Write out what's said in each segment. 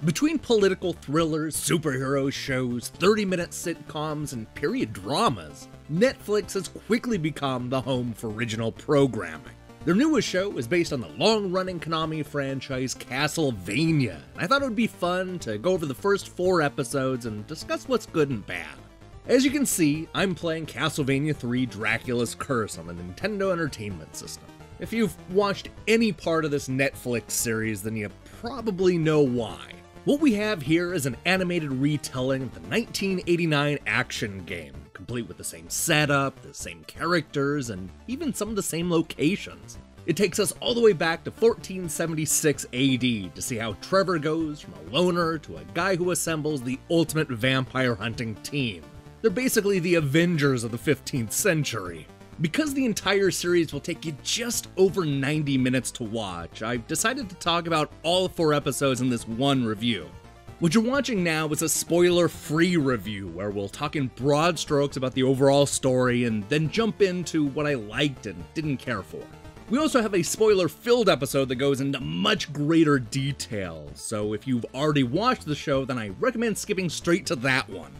Between political thrillers, superhero shows, 30-minute sitcoms, and period dramas, Netflix has quickly become the home for original programming. Their newest show is based on the long-running Konami franchise Castlevania, and I thought it would be fun to go over the first 4 episodes and discuss what's good and bad. As you can see, I'm playing Castlevania 3 Dracula's Curse on the Nintendo Entertainment System. If you've watched any part of this Netflix series, then you probably know why. What we have here is an animated retelling of the 1989 action game, complete with the same setup, the same characters, and even some of the same locations. It takes us all the way back to 1476 AD to see how Trevor goes from a loner to a guy who assembles the ultimate vampire hunting team. They're basically the Avengers of the 15th century. Because the entire series will take you just over 90 minutes to watch, I've decided to talk about all 4 episodes in this one review. What you're watching now is a spoiler-free review, where we'll talk in broad strokes about the overall story and then jump into what I liked and didn't care for. We also have a spoiler-filled episode that goes into much greater detail, so if you've already watched the show, then I recommend skipping straight to that one.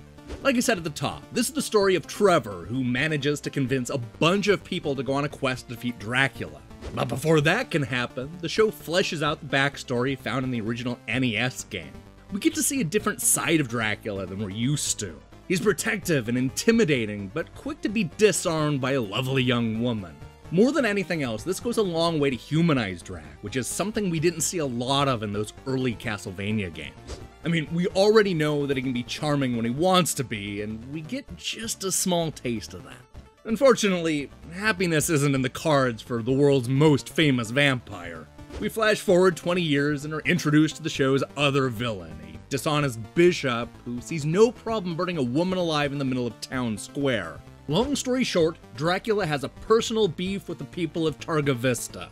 Like I said at the top, this is the story of Trevor, who manages to convince a bunch of people to go on a quest to defeat Dracula. But before that can happen, the show fleshes out the backstory found in the original NES game. We get to see a different side of Dracula than we're used to. He's protective and intimidating, but quick to be disarmed by a lovely young woman. More than anything else, this goes a long way to humanize Drac, which is something we didn't see a lot of in those early Castlevania games. I mean, we already know that he can be charming when he wants to be, and we get just a small taste of that. Unfortunately, happiness isn't in the cards for the world's most famous vampire. We flash forward 20 years and are introduced to the show's other villain, a dishonest bishop who sees no problem burning a woman alive in the middle of town square. Long story short, Dracula has a personal beef with the people of Targa Vista.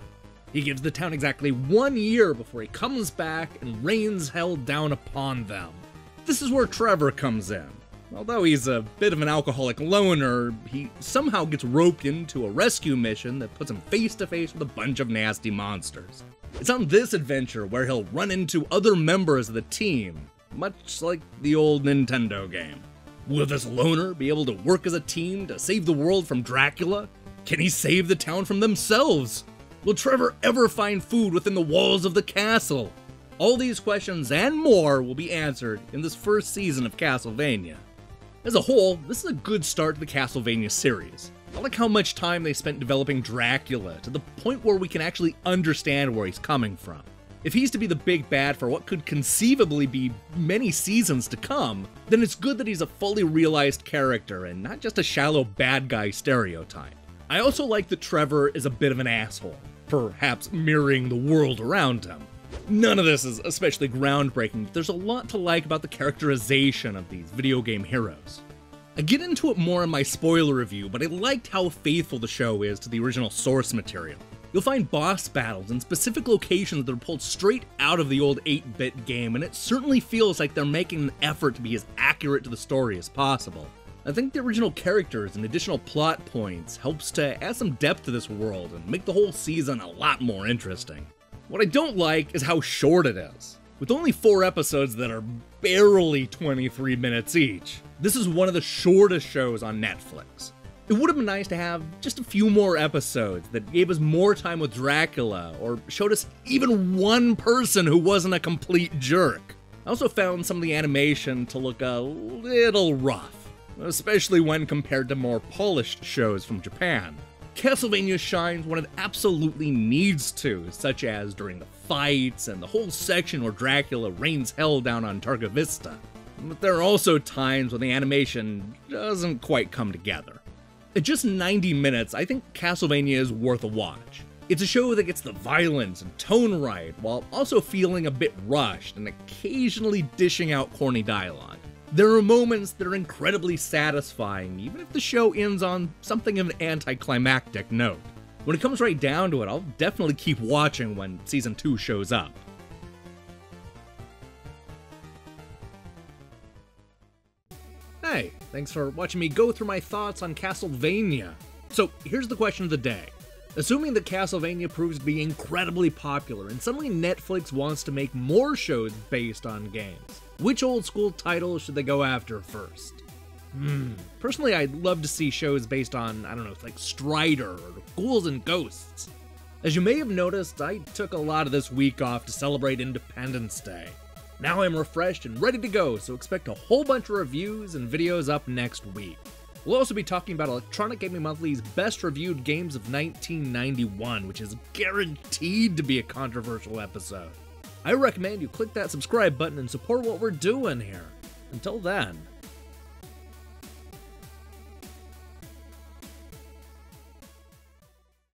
He gives the town exactly 1 year before he comes back and rains hell down upon them. This is where Trevor comes in. Although he's a bit of an alcoholic loner, he somehow gets roped into a rescue mission that puts him face to face with a bunch of nasty monsters. It's on this adventure where he'll run into other members of the team, much like the old Nintendo game. Will this loner be able to work as a team to save the world from Dracula? Can he save the town from themselves? Will Trevor ever find food within the walls of the castle? All these questions and more will be answered in this first season of Castlevania. As a whole, this is a good start to the Castlevania series. I like how much time they spent developing Dracula, to the point where we can actually understand where he's coming from. If he's to be the big bad for what could conceivably be many seasons to come, then it's good that he's a fully realized character and not just a shallow bad guy stereotype. I also like that Trevor is a bit of an asshole, perhaps mirroring the world around him. None of this is especially groundbreaking, but there's a lot to like about the characterization of these video game heroes. I get into it more in my spoiler review, but I liked how faithful the show is to the original source material. You'll find boss battles in specific locations that are pulled straight out of the old 8-bit game, and it certainly feels like they're making an effort to be as accurate to the story as possible. I think the original characters and additional plot points helps to add some depth to this world and make the whole season a lot more interesting. What I don't like is how short it is. With only 4 episodes that are barely 23 minutes each, this is one of the shortest shows on Netflix. It would have been nice to have just a few more episodes that gave us more time with Dracula, or showed us even one person who wasn't a complete jerk. I also found some of the animation to look a little rough, especially when compared to more polished shows from Japan. Castlevania shines when it absolutely needs to, such as during the fights and the whole section where Dracula rains hell down on Targa Vista. But there are also times when the animation doesn't quite come together. At just 90 minutes, I think Castlevania is worth a watch. It's a show that gets the violence and tone right, while also feeling a bit rushed and occasionally dishing out corny dialogue. There are moments that are incredibly satisfying, even if the show ends on something of an anticlimactic note. When it comes right down to it, I'll definitely keep watching when Season 2 shows up. Hey, thanks for watching me go through my thoughts on Castlevania. So here's the question of the day. Assuming that Castlevania proves to be incredibly popular and suddenly Netflix wants to make more shows based on games, which old school titles should they go after first? Personally, I'd love to see shows based on, I don't know, like Strider or Ghouls and Ghosts. As you may have noticed, I took a lot of this week off to celebrate Independence Day. Now I'm refreshed and ready to go, so expect a whole bunch of reviews and videos up next week. We'll also be talking about Electronic Gaming Monthly's best reviewed games of 1991, which is guaranteed to be a controversial episode. I recommend you click that subscribe button and support what we're doing here. Until then,